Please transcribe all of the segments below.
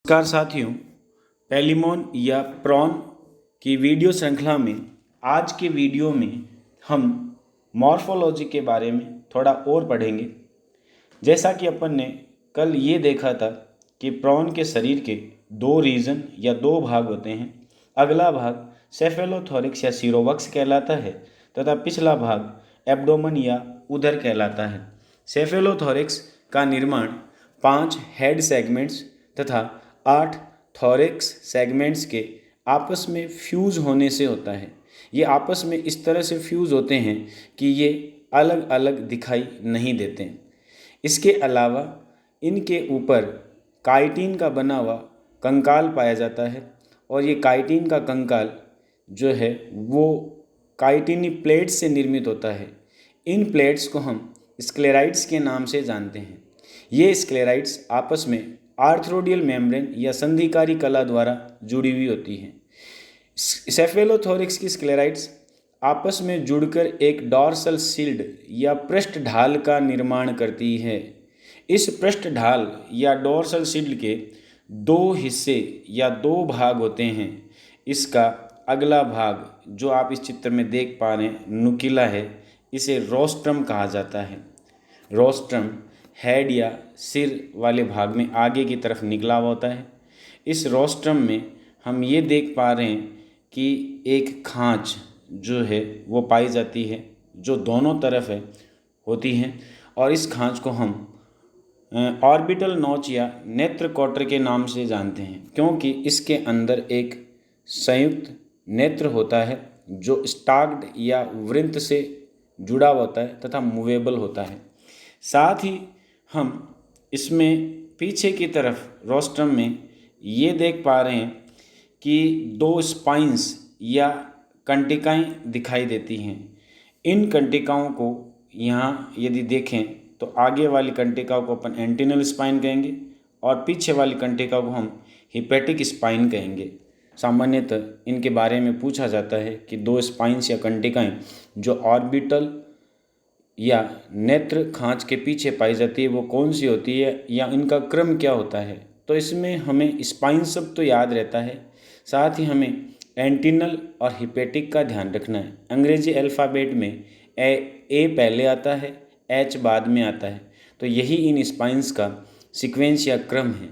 नमस्कार साथियों, पेलिमोन या प्रॉन की वीडियो श्रृंखला में आज के वीडियो में हम मॉर्फोलॉजी के बारे में थोड़ा और पढ़ेंगे। जैसा कि अपन ने कल ये देखा था कि प्रॉन के शरीर के दो रीजन या दो भाग होते हैं। अगला भाग सेफेलोथोरिक्स या सिरोवक्स कहलाता है तथा पिछला भाग एब्डोमन या उदर कहलाता है। सेफेलोथोरिक्स का निर्माण 5 हेड सेगमेंट्स तथा 8 थोरिक्स सेगमेंट्स के आपस में फ्यूज़ होने से होता है। ये आपस में इस तरह से फ्यूज़ होते हैं कि ये अलग अलग दिखाई नहीं देते। इसके अलावा इनके ऊपर काइटिन का बना हुआ कंकाल पाया जाता है और ये काइटिन का कंकाल जो है वो काइटिनी प्लेट्स से निर्मित होता है। इन प्लेट्स को हम स्क्लेराइड्स के नाम से जानते हैं। ये स्क्लेराइड्स आपस में आर्थ्रोडियल मेम्ब्रेन या संधिकारी कला द्वारा जुड़ी हुई होती हैं। सेफेलोथोरिक्स की स्क्लेराइड्स आपस में जुड़कर एक डॉर्सल शील्ड या पृष्ठ ढाल का निर्माण करती है। इस पृष्ठ ढाल या डॉर्सल शील्ड के दो हिस्से या दो भाग होते हैं। इसका अगला भाग जो आप इस चित्र में देख पा रहे हैं नुकीला है, इसे रोस्ट्रम कहा जाता है। रोस्ट्रम हेड या सिर वाले भाग में आगे की तरफ निकला हुआ होता है। इस रोस्ट्रम में हम ये देख पा रहे हैं कि एक खांच जो है वो पाई जाती है जो दोनों तरफ है होती है और इस खांच को हम ऑर्बिटल नोच या नेत्र कोटर के नाम से जानते हैं, क्योंकि इसके अंदर एक संयुक्त नेत्र होता है जो स्टाक्ड या वृंत से जुड़ा होता है तथा मूवेबल होता है। साथ ही हम इसमें पीछे की तरफ रोस्ट्रम में ये देख पा रहे हैं कि दो स्पाइंस या कंटिकाएं दिखाई देती हैं। इन कंटिकाओं को यहाँ यदि देखें तो आगे वाली कंटिका को अपन एंटिनल स्पाइन कहेंगे और पीछे वाली कंटिका को हम हिपेटिक स्पाइन कहेंगे। सामान्यतः इनके बारे में पूछा जाता है कि दो स्पाइंस या कंटिकाएं जो ऑर्बिटल या नेत्र खांच के पीछे पाई जाती है वो कौन सी होती है या इनका क्रम क्या होता है। तो इसमें हमें स्पाइन शब्द तो याद रहता है, साथ ही हमें एंटिनल और हिपेटिक का ध्यान रखना है। अंग्रेजी अल्फ़ाबेट में ए पहले आता है, एच बाद में आता है, तो यही इन स्पाइंस का सीक्वेंस या क्रम है।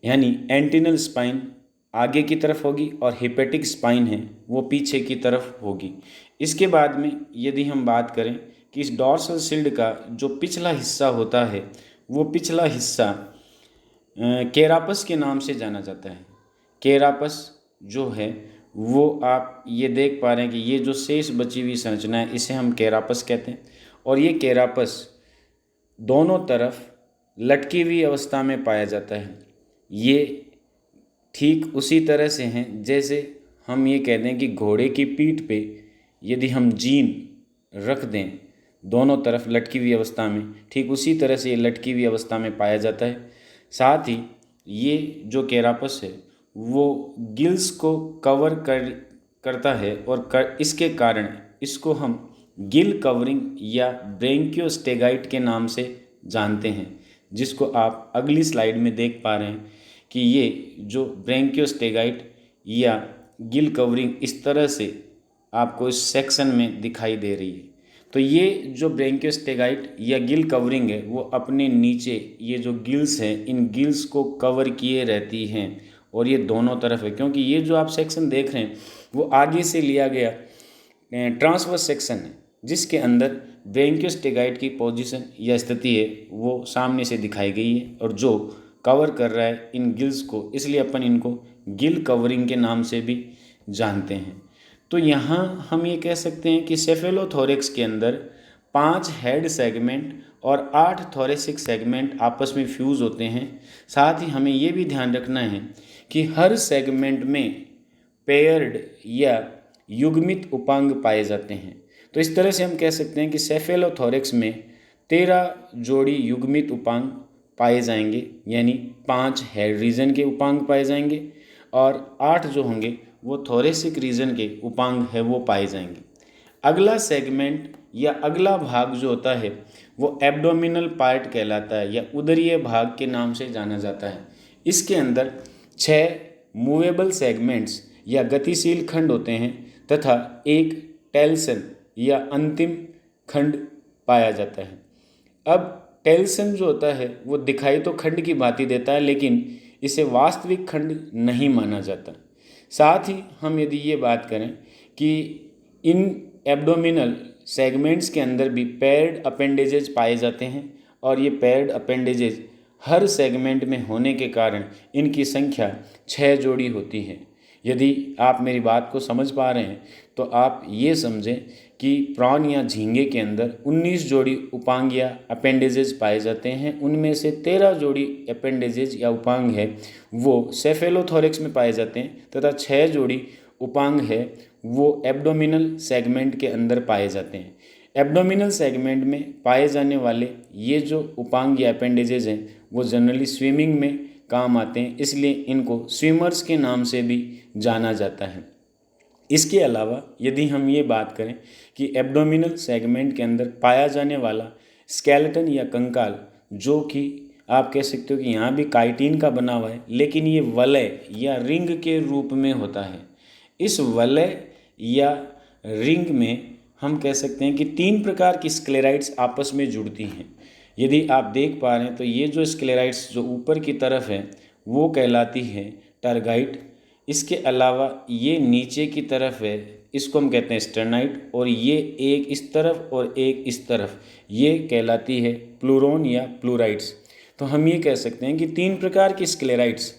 यानी एंटिनल स्पाइन आगे की तरफ होगी और हिपेटिक स्पाइन है वो पीछे की तरफ होगी। इसके बाद में यदि हम बात करें कि इस डॉर्सल शील्ड का जो पिछला हिस्सा होता है वो पिछला हिस्सा केरापस के नाम से जाना जाता है। केरापस जो है वो आप ये देख पा रहे हैं कि ये जो शेष बची हुई संरचना है इसे हम केरापस कहते हैं और ये केरापस दोनों तरफ लटकी हुई अवस्था में पाया जाता है। ये ठीक उसी तरह से हैं जैसे हम ये कहते हैं कि घोड़े की पीठ पे यदि हम जीन रख दें दोनों तरफ लटकी हुई अवस्था में, ठीक उसी तरह से ये लटकी हुई अवस्था में पाया जाता है। साथ ही ये जो केरापस है वो गिल्स को कवर करता है और इसके कारण इसको हम गिल कवरिंग या ब्रेंकियोस्टेगाइट के नाम से जानते हैं, जिसको आप अगली स्लाइड में देख पा रहे हैं कि ये जो ब्रेंकियोस्टेगाइट या गिल कवरिंग इस तरह से आपको इस सेक्शन में दिखाई दे रही है। तो ये जो ब्रेंकियोस्टेगाइट या गिल कवरिंग है वो अपने नीचे ये जो गिल्स हैं इन गिल्स को कवर किए रहती हैं और ये दोनों तरफ है, क्योंकि ये जो आप सेक्शन देख रहे हैं वो आगे से लिया गया ट्रांसवर्स सेक्शन है जिसके अंदर ब्रेंकियोस्टेगाइट की पोजीशन या स्थिति है वो सामने से दिखाई गई है और जो कवर कर रहा है इन गिल्स को, इसलिए अपन इनको गिल कवरिंग के नाम से भी जानते हैं। तो यहाँ हम ये कह सकते हैं कि सेफेलोथोरिक्स के अंदर 5 हेड सेगमेंट और 8 थोरेसिक सेगमेंट आपस में फ्यूज़ होते हैं। साथ ही हमें ये भी ध्यान रखना है कि हर सेगमेंट में पेयर्ड या युग्मित उपांग पाए जाते हैं। तो इस तरह से हम कह सकते हैं कि सेफेलोथोरिक्स में 13 जोड़ी युग्मित उपांग पाए जाएंगे, यानी 5 हेड रीजन के उपांग पाए जाएंगे और 8 जो होंगे वो थोरेसिक रीजन के उपांग है वो पाए जाएंगे। अगला सेगमेंट या अगला भाग जो होता है वो एब्डोमिनल पार्ट कहलाता है या उदरीय भाग के नाम से जाना जाता है। इसके अंदर 6 मूवेबल सेगमेंट्स या गतिशील खंड होते हैं तथा एक टेल्सन या अंतिम खंड पाया जाता है। अब टेल्सन जो होता है वो दिखाई तो खंड की भांति देता है, लेकिन इसे वास्तविक खंड नहीं माना जाता। साथ ही हम यदि ये बात करें कि इन एब्डोमिनल सेगमेंट्स के अंदर भी पेयर्ड अपेंडेजेज पाए जाते हैं और ये पेयर्ड अपेंडेजेज हर सेगमेंट में होने के कारण इनकी संख्या 6 जोड़ी होती है। यदि आप मेरी बात को समझ पा रहे हैं तो आप ये समझें कि प्रॉन या झींगे के अंदर 19 जोड़ी उपांग या अपेंडेजेज पाए जाते हैं। उनमें से 13 जोड़ी अपेंडेजेज या उपांग है वो सेफेलोथोरैक्स में पाए जाते हैं तथा 6 जोड़ी उपांग है वो एब्डोमिनल सेगमेंट के अंदर पाए जाते हैं। एब्डोमिनल सेगमेंट में पाए जाने वाले ये जो उपांग या अपेंडेजेज हैं वो जनरली स्विमिंग में काम आते हैं, इसलिए इनको स्विमर्स के नाम से भी जाना जाता है। इसके अलावा यदि हम ये बात करें कि एब्डोमिनल सेगमेंट के अंदर पाया जाने वाला स्केलेटन या कंकाल, जो कि आप कह सकते हो कि यहाँ भी काइटिन का बना हुआ है, लेकिन ये वलय या रिंग के रूप में होता है। इस वलय या रिंग में हम कह सकते हैं कि 3 प्रकार की स्क्लेराइड्स आपस में जुड़ती हैं। यदि आप देख पा रहे हैं तो ये जो स्क्लेराइड्स जो ऊपर की तरफ है वो कहलाती है टर्गाइट। इसके अलावा ये नीचे की तरफ है, इसको हम कहते हैं स्टर्नाइट, और ये एक इस तरफ और एक इस तरफ, ये कहलाती है प्लूरोन या प्लूराइड्स। तो हम ये कह सकते हैं कि 3 प्रकार की स्क्लेराइड्स,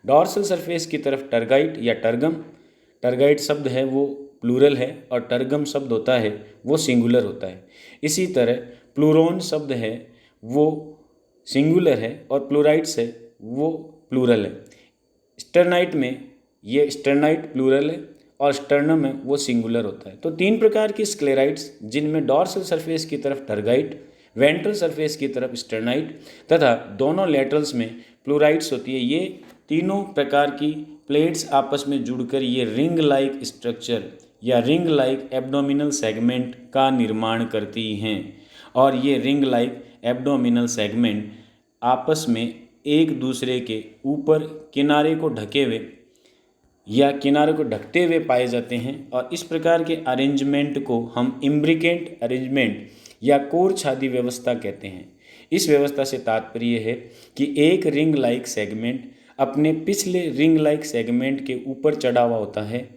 डॉर्सल सरफेस की तरफ टर्गाइट या टर्गम, टर्गाइट शब्द है वो प्लूरल है और टर्गम शब्द होता है वो सिंगुलर होता है। इसी तरह प्लूरोन शब्द है वो सिंगुलर है और प्लूराइड्स है वो प्लूरल है। स्टर्नाइट में ये स्टर्नाइट प्लूरल है और स्टर्नम में वो सिंगुलर होता है। तो 3 प्रकार की स्क्लेराइड्स, जिनमें डॉर्सल सरफेस की तरफ टर्गाइट, वेंट्रल सरफेस की तरफ स्टर्नाइट तथा दोनों लेटरल्स में प्लूराइड्स होती है। ये तीनों प्रकार की प्लेट्स आपस में जुड़कर ये रिंग लाइक स्ट्रक्चर या रिंग लाइक एब्डोमिनल सेगमेंट का निर्माण करती हैं। और ये रिंग लाइक एब्डोमिनल सेगमेंट आपस में एक दूसरे के ऊपर किनारे को ढके हुए या किनारे को ढकते हुए पाए जाते हैं। और इस प्रकार के अरेंजमेंट को हम इम्ब्रिकेट अरेंजमेंट या कोर छादी व्यवस्था कहते हैं। इस व्यवस्था से तात्पर्य है कि एक रिंग लाइक सेगमेंट अपने पिछले रिंग लाइक सेगमेंट के ऊपर चढ़ा हुआ होता है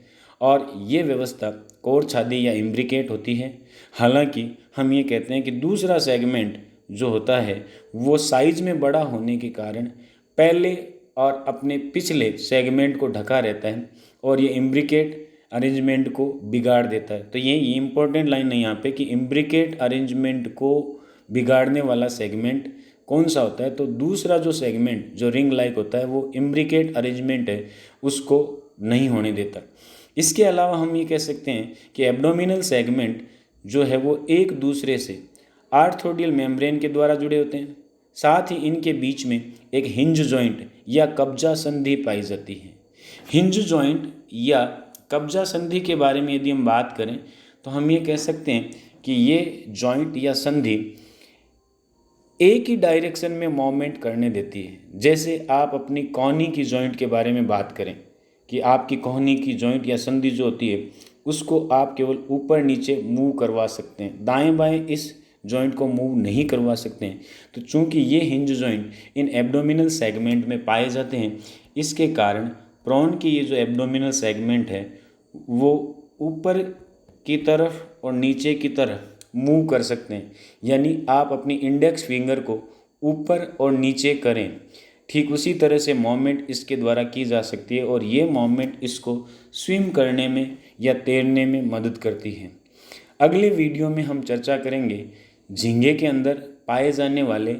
और ये व्यवस्था कोर छादी या इम्ब्रिकेट होती है। हालांकि हम ये कहते हैं कि दूसरा सेगमेंट जो होता है वो साइज में बड़ा होने के कारण पहले और अपने पिछले सेगमेंट को ढका रहता है और ये इम्ब्रिकेट अरेंजमेंट को बिगाड़ देता है। तो ये इम्पोर्टेंट लाइन है यहाँ पे कि इम्ब्रिकेट अरेंजमेंट को बिगाड़ने वाला सेगमेंट कौन सा होता है। तो दूसरा जो सेगमेंट जो रिंग लाइक होता है वो इम्ब्रिकेट अरेंजमेंट है, उसको नहीं होने देता। इसके अलावा हम ये कह सकते हैं कि एब्डोमिनल सेगमेंट जो है वो एक दूसरे से आर्थोडियल मेम्ब्रेन के द्वारा जुड़े होते हैं। साथ ही इनके बीच में एक हिंज जॉइंट या कब्जा संधि पाई जाती है। हिंज जॉइंट या कब्जा संधि के बारे में यदि हम बात करें तो हम ये कह सकते हैं कि ये जॉइंट या संधि एक ही डायरेक्शन में मूवमेंट करने देती है। जैसे आप अपनी कोहनी की जॉइंट के बारे में बात करें कि आपकी कोहनी की जॉइंट या संधि जो होती है उसको आप केवल ऊपर नीचे मूव करवा सकते हैं, दाएं बाएं इस जॉइंट को मूव नहीं करवा सकते हैं। तो चूंकि ये हिंज जॉइंट इन एब्डोमिनल सेगमेंट में पाए जाते हैं, इसके कारण प्रॉन की ये जो एब्डोमिनल सेगमेंट है वो ऊपर की तरफ और नीचे की तरफ मूव कर सकते हैं। यानी आप अपनी इंडेक्स फिंगर को ऊपर और नीचे करें, ठीक उसी तरह से मूवमेंट इसके द्वारा की जा सकती है और ये मूवमेंट इसको स्विम करने में या तैरने में मदद करती है। अगले वीडियो में हम चर्चा करेंगे झींगे के अंदर पाए जाने वाले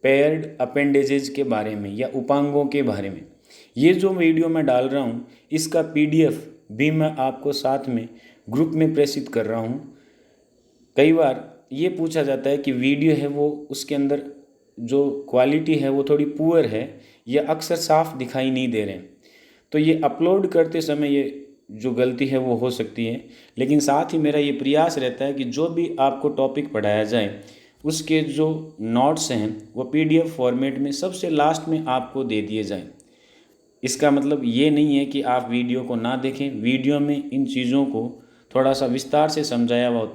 पेयर्ड अपेंडेजेज के बारे में या उपांगों के बारे में। ये जो वीडियो मैं डाल रहा हूँ इसका PDF भी मैं आपको साथ में ग्रुप में प्रेषित कर रहा हूँ। कई बार ये पूछा जाता है कि वीडियो है वो उसके अंदर जो क्वालिटी है वो थोड़ी पुअर है या अक्सर साफ दिखाई नहीं दे रहे हैं। तो ये अपलोड करते समय ये जो गलती है वो हो सकती है, लेकिन साथ ही मेरा ये प्रयास रहता है कि जो भी आपको टॉपिक पढ़ाया जाए उसके जो नोट्स हैं वो PDF फॉर्मेट में सबसे लास्ट में आपको दे दिए जाएं। इसका मतलब ये नहीं है कि आप वीडियो को ना देखें, वीडियो में इन चीज़ों को थोड़ा सा विस्तार से समझाया हुआ होता है।